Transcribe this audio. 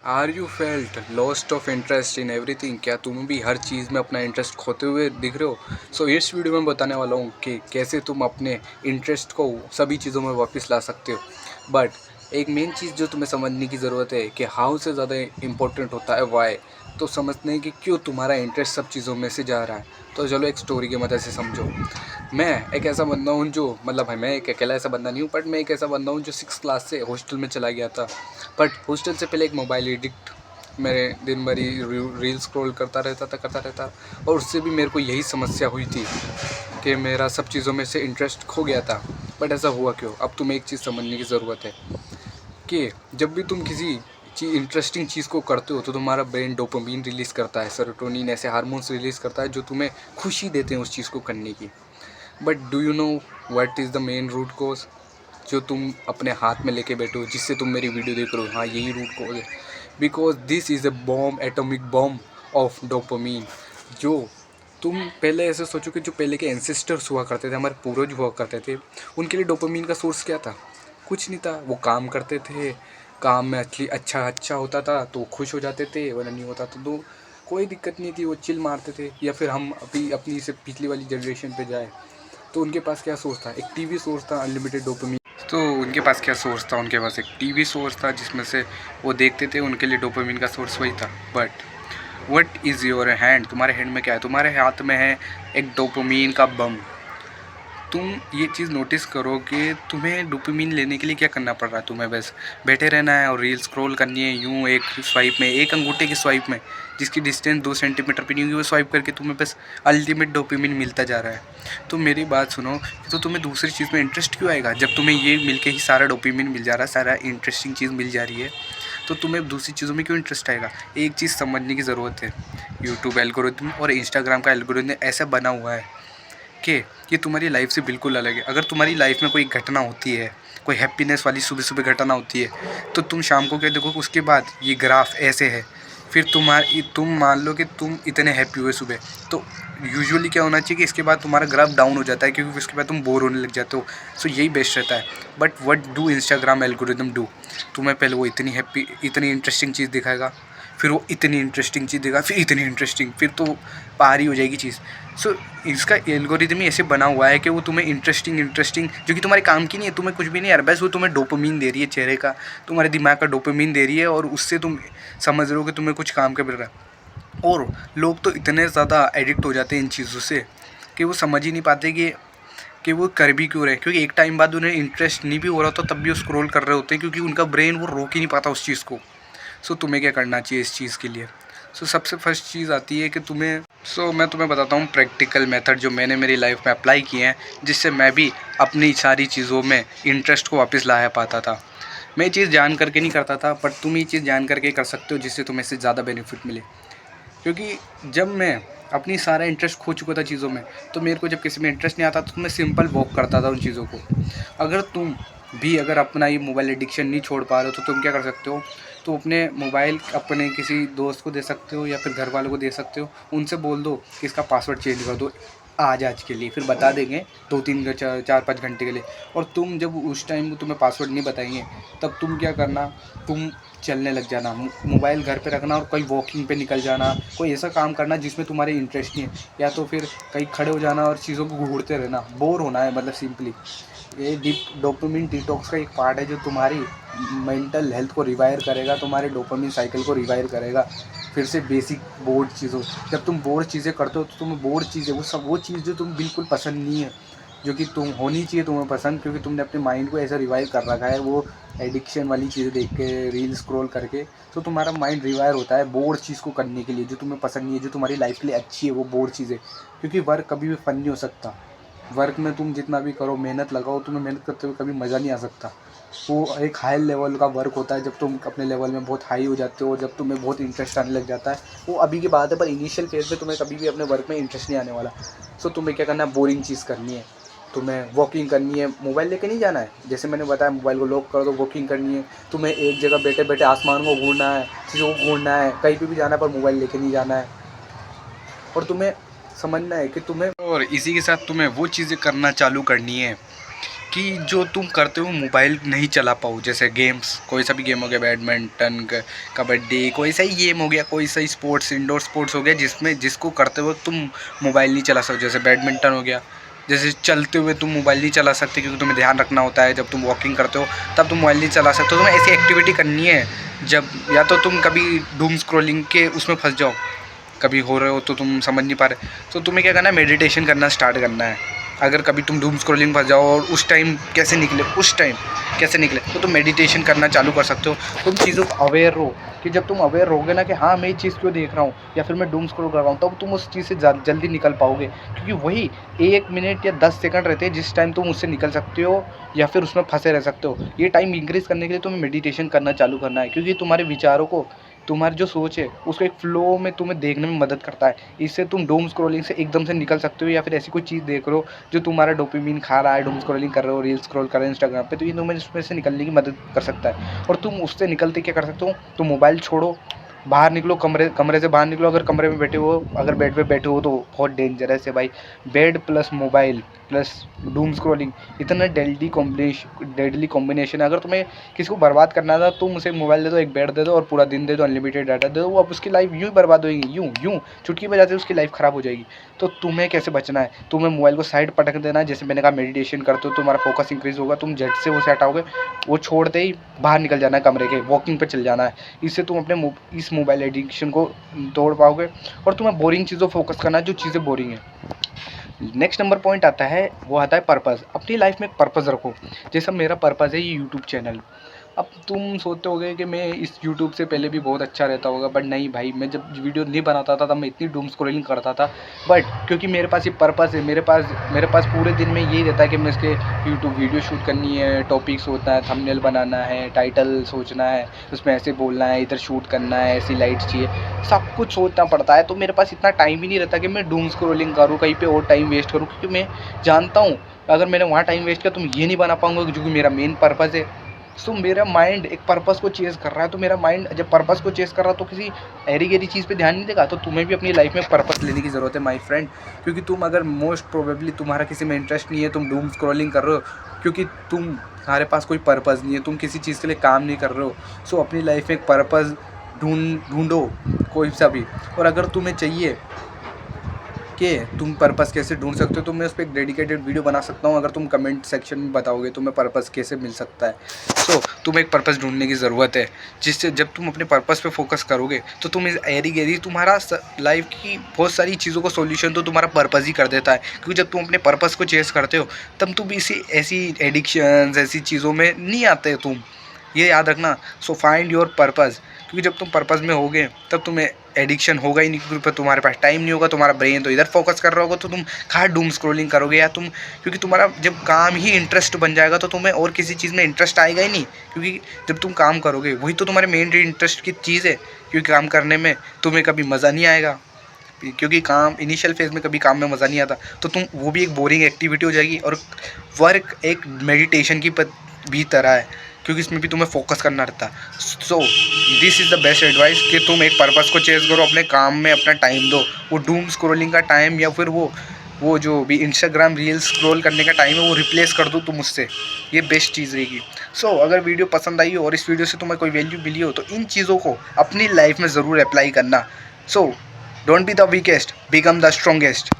Are you felt lost of interest in everything? क्या तुम भी हर चीज़ में अपना इंटरेस्ट खोते हुए दिख रहे हो? इस वीडियो में बताने वाला हूँ कि कैसे तुम अपने इंटरेस्ट को सभी चीज़ों में वापस ला सकते हो। बट एक मेन चीज़ जो तुम्हें समझने की ज़रूरत है कि हाउ से ज़्यादा इम्पोर्टेंट होता है वाई। तो समझने कि क्यों तुम्हारा इंटरेस्ट सब चीज़ों में से जा रहा है। तो चलो एक स्टोरी की मदद से समझो। मैं एक ऐसा बंदा हूँ जो भाई मैं एक अकेला ऐसा बंदा नहीं हूँ, बट मैं एक ऐसा बंदा हूँ जो 6 क्लास से हॉस्टल में चला गया था। बट हॉस्टल से पहले एक मोबाइल एडिक्ट, मेरे दिन भर ही रील स्क्रॉल करता रहता। और उससे भी मेरे को यही समस्या हुई थी कि मेरा सब चीज़ों में से इंटरेस्ट खो गया था। बट ऐसा हुआ क्यों? अब तुम्हें एक चीज़ समझने की ज़रूरत है कि जब भी तुम किसी इंटरेस्टिंग चीज़ को करते हो तो तुम्हारा ब्रेन डोपामिन रिलीज़ करता है, सेरोटोनिन, ऐसे हार्मोन्स रिलीज़ करता है जो तुम्हें खुशी देते हैं उस चीज़ को करने की। But do you know what is the main root cause जो तुम अपने हाथ में लेके बैठो, जिससे तुम मेरी वीडियो देख रहे हो? हाँ, यही रूट कोज है। Because this is a bomb, atomic bomb of dopamine. जो तुम पहले ऐसे सोचो कि जो पहले के एंसेस्टर्स हुआ करते थे, हमारे पूर्वज हुआ करते थे, उनके लिए डोपामीन का सोर्स क्या था? कुछ नहीं था। वो काम करते थे, काम में अच्छा अच्छा होता था तो खुश हो जाते थे, वरना नहीं होता तो कोई दिक्कत नहीं थी, वो चिल मारते थे। या फिर हम अभी अपनी से पिछली वाली जनरेशन पे जाए तो उनके पास क्या सोर्स था? एक टीवी सोर्स था, अनलिमिटेड डोपामीन। तो उनके पास क्या सोर्स था? उनके पास एक टीवी सोर्स था जिसमें से वो देखते थे, उनके लिए डोपामीन का सोर्स वही था। But what is your hand? तुम्हारे हैंड में क्या है? तुम्हारे हाथ में है एक डोपामीन का बम। तुम ये चीज़ नोटिस करो कि तुम्हें डोपामीन लेने के लिए क्या करना पड़ रहा है। तुम्हें बस बैठे रहना है और रील स्क्रॉल करनी है, यूँ एक स्वाइप में, एक अंगूठे की स्वाइप में, जिसकी डिस्टेंस 2 सेंटीमीटर भी नहीं होगी, वो स्वाइप करके तुम्हें बस अल्टीमेट डोपामीन मिलता जा रहा है। तो मेरी बात सुनो, तो तुम्हें दूसरी चीज़ में इंटरेस्ट क्यों आएगा जब तुम्हें ये मिल के ही सारा डोपामीन मिल जा रहा है, सारा इंटरेस्टिंग चीज़ मिल जा रही है? तो तुम्हें दूसरी चीज़ों में क्यों इंटरेस्ट आएगा? एक चीज़ समझने की ज़रूरत है, यूट्यूब एल्गोरिथम और इंस्टाग्राम का एल्गोरिथम ऐसा बना हुआ है कि ये तुम्हारी लाइफ से बिल्कुल अलग है। अगर तुम्हारी लाइफ में कोई घटना होती है, कोई हैप्पीनेस वाली सुबह सुबह घटना होती है, तो तुम शाम को क्या देखो, उसके बाद ये ग्राफ ऐसे है। फिर तुम मान लो कि तुम इतने हैप्पी हुए सुबह, तो यूजुअली क्या होना चाहिए कि इसके बाद तुम्हारा ग्राफ डाउन हो जाता है, क्योंकि उसके बाद तुम बोर होने लग जाते हो। सो यही बेस्ट रहता है। But what do Instagram algorithm do? तुम्हें पहले वो इतनी इंटरेस्टिंग चीज़ दिखाएगा, फिर वो इतनी इंटरेस्टिंग चीज़ देगा, फिर इतनी इंटरेस्टिंग, फिर तो पार ही हो जाएगी चीज़। इसका एल्गोरिदम ही ऐसे बना हुआ है कि वो तुम्हें इंटरेस्टिंग जो कि तुम्हारे काम की नहीं है, तुम्हें कुछ भी नहीं यार, बस वो तुम्हें डोपामीन दे रही है, चेहरे का, तुम्हारे दिमाग का डोपामीन दे रही है, और उससे तुम समझ रहे हो कि तुम्हें कुछ काम का मिल रहा है। और लोग तो इतने ज़्यादा एडिक्ट हो जाते हैं इन चीज़ों से कि वो समझ ही नहीं पाते कि वो कर भी क्यों रहे हैं, क्योंकि एक टाइम बाद उन्हें इंटरेस्ट नहीं भी हो रहा, तो तब भी वो स्क्रॉल कर रहे होते हैं, क्योंकि उनका ब्रेन वो रोक ही नहीं पाता उस चीज़ को। तुम्हें क्या करना चाहिए इस चीज़ के लिए? सबसे फर्स्ट चीज़ आती है कि मैं तुम्हें बताता हूँ प्रैक्टिकल मेथड जो मैंने मेरी लाइफ में अप्लाई किए हैं, जिससे मैं भी अपनी सारी चीज़ों में इंटरेस्ट को वापस लाया पाता था। मैं ये चीज़ जान करके नहीं करता था, बट तुम ये चीज़ जान करके कर सकते हो, जिससे तुम्हें इससे ज़्यादा बेनिफिट मिले। क्योंकि जब मैं अपनी सारा इंटरेस्ट खो चुका था चीज़ों में, तो मेरे को जब किसी में इंटरेस्ट नहीं आता तो मैं सिंपल वॉक करता था उन चीज़ों को। अगर तुम भी अगर अपना ये मोबाइल एडिक्शन नहीं छोड़ पा रहे हो, तो तुम क्या कर सकते हो? तो अपने मोबाइल अपने किसी दोस्त को दे सकते हो, या फिर घर वालों को दे सकते हो। उनसे बोल दो कि इसका पासवर्ड चेंज कर दो आज के लिए, फिर बता देंगे 2-3 4-5 घंटे के लिए। और तुम जब उस टाइम तुम्हें पासवर्ड नहीं बताएंगे, तब तुम क्या करना, तुम चलने लग जाना, मोबाइल घर पे रखना और कहीं वॉकिंग पे निकल जाना, कोई ऐसा काम करना जिसमें तुम्हारे इंटरेस्ट नहीं है, या तो फिर कहीं खड़े हो जाना और चीज़ों को घूरते रहना, बोर होना है, मतलब सिंपली। ये डोपामिन डिटॉक्स का एक पार्ट है जो तुम्हारी मेंटल हेल्थ को रिवायर करेगा, तुम्हारे डोपामिन साइकिल को रिवायर करेगा, फिर से बेसिक बोर्ड चीज़ों। जब तुम बोर्ड चीज़ें करते हो तो तुम्हें बोर्ड चीज़ें, वो चीज़ जो तुम बिल्कुल पसंद नहीं है, जो कि तुम होनी चाहिए तुम्हें पसंद, क्योंकि तुमने अपने माइंड को ऐसा रिवाइव कर रखा है वो एडिक्शन वाली चीज़ें देख के, रील स्क्रॉल करके। तो तुम्हारा माइंड रिवायर होता है बोर्ड चीज़ को करने के लिए, जो तुम्हें पसंद नहीं है, जो तुम्हारी लाइफ के लिए अच्छी है, वो बोर्ड चीज़ें। क्योंकि वर्क कभी भी फ़न नहीं हो सकता। वर्क में तुम जितना भी करो, मेहनत लगाओ, तुम्हें मेहनत करते हुए कभी मज़ा नहीं आ सकता। वो एक हाई लेवल का वर्क होता है जब तुम अपने लेवल में बहुत हाई हो जाते हो, जब तुम्हें बहुत इंटरेस्ट आने लग जाता है। वो अभी की बात है, पर इनिशियल फेज में तुम्हें कभी भी अपने वर्क में इंटरेस्ट नहीं आने वाला। तुम्हें क्या करना है, बोरिंग चीज़ करनी है, तुम्हें वॉकिंग करनी है, मोबाइल लेके नहीं जाना है। जैसे मैंने बताया, मोबाइल को लॉक कर दो, वॉकिंग करनी है। तुम्हें एक जगह बैठे बैठे आसमान को घूरना है, चीज़ों को घूरना है, कहीं पे भी जाना है, पर मोबाइल लेके नहीं जाना है। और तुम्हें समझना है कि तुम्हें, और इसी के साथ तुम्हें वो चीज़ें करना चालू करनी है कि जो तुम करते हो मोबाइल नहीं चला पाओ, जैसे गेम्स, कोई सा भी गेम हो गया, बैडमिंटन, कबड्डी, कोई सा ही गेम हो गया, कोई सा स्पोर्ट्स, इंडोर स्पोर्ट्स हो गया, जिसमें जिसको करते हुए तुम मोबाइल नहीं चला सकते। जैसे बैडमिंटन हो गया, जैसे चलते हुए तुम मोबाइल नहीं चला सकते क्योंकि तुम्हें ध्यान रखना होता है। जब तुम वॉकिंग करते हो तब तुम मोबाइल नहीं चला सकते। तुम्हें ऐसी एक्टिविटी करनी है जब या तो तुम कभी डूम स्क्रॉलिंग के उसमें फंस जाओ, कभी हो रहे हो तो तुम समझ नहीं पा रहे, तो तुम्हें क्या करना है, मेडिटेशन करना स्टार्ट करना है। अगर कभी तुम डूम स्क्रॉलिंग फंस जाओ और उस टाइम कैसे निकले तो तुम मेडिटेशन करना चालू कर सकते हो। तुम चीज़ों को अवेयर हो कि जब तुम अवेयर रहोगे ना कि हाँ मैं ये चीज़ क्यों देख रहा हूँ या फिर मैं डूम स्क्रॉल कर रहा हूँ, तब तुम उस चीज़ से जल्दी निकल पाओगे। क्योंकि वही 1 मिनट या 10 सेकंड रहते हैं जिस टाइम तुम उससे निकल सकते हो या फिर उसमें फंसे रह सकते हो। ये टाइम इंक्रीज़ करने के लिए तुम्हें मेडिटेशन करना चालू करना है, क्योंकि तुम्हारे विचारों को, तुम्हारी जो सोच है उसको एक फ्लो में तुम्हें देखने में मदद करता है। इससे तुम डूम स्क्रॉलिंग से एकदम से निकल सकते हो, या फिर ऐसी कोई चीज़ देख रहे हो जो तुम्हारा डोपामिन खा रहा है, डूम स्क्रॉलिंग कर रहे हो, रील स्क्रॉल कर रहे हो इंस्टाग्राम पे, तो ये तुम्हें इसमें से निकलने की मदद कर सकता है। और तुम उससे निकलते क्या कर सकते हो, तुम मोबाइल छोड़ो, बाहर निकलो, कमरे से बाहर निकलो। अगर कमरे में बैठे हो, अगर बेड पे बैठे हो तो बहुत डेंजरस है भाई। Bed plus mobile plus doom scrolling इतना डेडली कॉम्बिनेशन है। अगर तुम्हें किसी को बर्बाद करना था, तुम उसे मोबाइल दे दो, एक बेड दे दो और पूरा दिन दे दो, अनलिमिटेड डाटा दे दो, वो अब उसकी लाइफ यूँ ही बर्बाद होगी, यूँ चुटकी बजाते उसकी लाइफ ख़राब हो जाएगी। तो तुम्हें कैसे बचना है, तुम्हें मोबाइल को साइड पटक देना है। जैसे मैंने कहा मेडिटेशन करते हो तुम्हारा फोकस इंक्रीज़ होगा, तुम झट से उसे हटाओगे, वो छोड़ते ही बाहर निकल जाना है, कमरे के वॉकिंग पे चल जाना है। इससे तुम अपने इस मोबाइल एडिक्शन को तोड़ पाओगे और तुम्हें बोरिंग चीज़ों फोकस करना है, जो चीज़ें बोरिंग है। नेक्स्ट नंबर पॉइंट आता है, वो आता है पर्पज़। अपनी लाइफ में एक पर्पज़ रखो। जैसा मेरा पर्पज़ है ये यूट्यूब चैनल। अब तुम सोचते होगे कि मैं इस यूट्यूब से पहले भी बहुत अच्छा रहता होगा, बट नहीं भाई, मैं जब वीडियो नहीं बनाता था तब मैं इतनी डूम स्क्रॉलिंग करता था। बट क्योंकि मेरे पास ये पर्पज़ है, मेरे पास पूरे दिन में यही रहता है कि मैं इसके यूट्यूब वीडियो शूट करनी है, टॉपिक सोचना है, थंबनेल बनाना है, टाइटल सोचना है, उसमें ऐसे बोलना है, इधर शूट करना है, ऐसी लाइट चाहिए, सब कुछ सोचना पड़ता है। तो मेरे पास इतना टाइम ही नहीं रहता कि मैं डूम स्क्रॉलिंग करूँ, कहीं पे और टाइम वेस्ट करूँ, क्योंकि मैं जानता हूँ अगर मैंने वहाँ टाइम वेस्ट किया तो मैं ये नहीं बना पाऊँगा जो कि मेरा मेन पर्पज़ है। सो मेरा माइंड एक पर्पस को चेज़ कर रहा है, तो मेरा माइंड जब पर्पस को चेज़ कर रहा है तो किसी ऐरी-गैरी चीज़ पे ध्यान नहीं देगा। तो तुम्हें भी अपनी लाइफ में पर्पस लेने की ज़रूरत है माय फ्रेंड, क्योंकि तुम अगर मोस्ट प्रोबेबली तुम्हारा किसी में इंटरेस्ट नहीं है, तुम डूम स्क्रॉलिंग कर रहे हो क्योंकि तुम्हारे पास कोई पर्पस नहीं है, तुम किसी चीज़ के लिए काम नहीं कर रहे हो। सो अपनी लाइफ में एक पर्पस ढूंढो कोई सा भी। और अगर तुम्हें चाहिए कि तुम पर्पस कैसे ढूंढ सकते हो, तो मैं उस पर एक डेडिकेटेड वीडियो बना सकता हूँ। अगर तुम कमेंट सेक्शन में बताओगे तुम्हें पर्पस कैसे मिल सकता है। सो तुम्हें एक पर्पस ढूंढने की ज़रूरत है, जिससे जब तुम अपने पर्पस पे फोकस करोगे तो तुम इस एरी गैरी तुम्हारा लाइफ की बहुत सारी चीज़ों को सोल्यूशन तो तुम्हारा पर्पस ही कर देता है। क्योंकि जब तुम अपने पर्पस को चेस करते हो तब तुम ऐसी एडिक्शंस, ऐसी चीज़ों में नहीं आते तुम, ये याद रखना। सो फाइंड योर पर्पस, क्योंकि जब तुम पर्पस में होगे तब तुम्हें एडिक्शन होगा ही नहीं, क्योंकि तुम्हारे पास टाइम नहीं होगा, तुम्हारा ब्रेन तो इधर फोकस कर रहा होगा, तो तुम कहाँ डूम स्क्रॉलिंग करोगे। या तुम, क्योंकि तुम्हारा जब काम ही इंटरेस्ट बन जाएगा तो तुम्हें और किसी चीज़ में इंटरेस्ट आएगा ही नहीं। क्योंकि जब तुम काम करोगे वही तो तुम्हारे मेन इंटरेस्ट की चीज़ है, क्योंकि काम करने में तुम्हें कभी मज़ा नहीं आएगा, क्योंकि काम इनिशियल फेज़ में कभी काम में मज़ा नहीं आता, तो तुम वो भी एक बोरिंग एक्टिविटी हो जाएगी। और वर्क एक मेडिटेशन की भी तरह है, क्योंकि इसमें भी तुम्हें फोकस करना रहता है। So this is the best advice कि तुम एक पर्पस को चेज़ करो, अपने काम में अपना टाइम दो। वो डूम स्क्रॉलिंग का टाइम या फिर वो जो भी इंस्टाग्राम रील्स स्क्रॉल करने का टाइम है वो रिप्लेस कर दो तुम उससे, ये बेस्ट चीज़ रहेगी। सो अगर वीडियो पसंद आई हो और इस वीडियो से तुम्हें कोई वैल्यू मिली हो तो इन चीज़ों को अपनी लाइफ में ज़रूर अप्लाई करना। So don't be the weakest, become the strongest.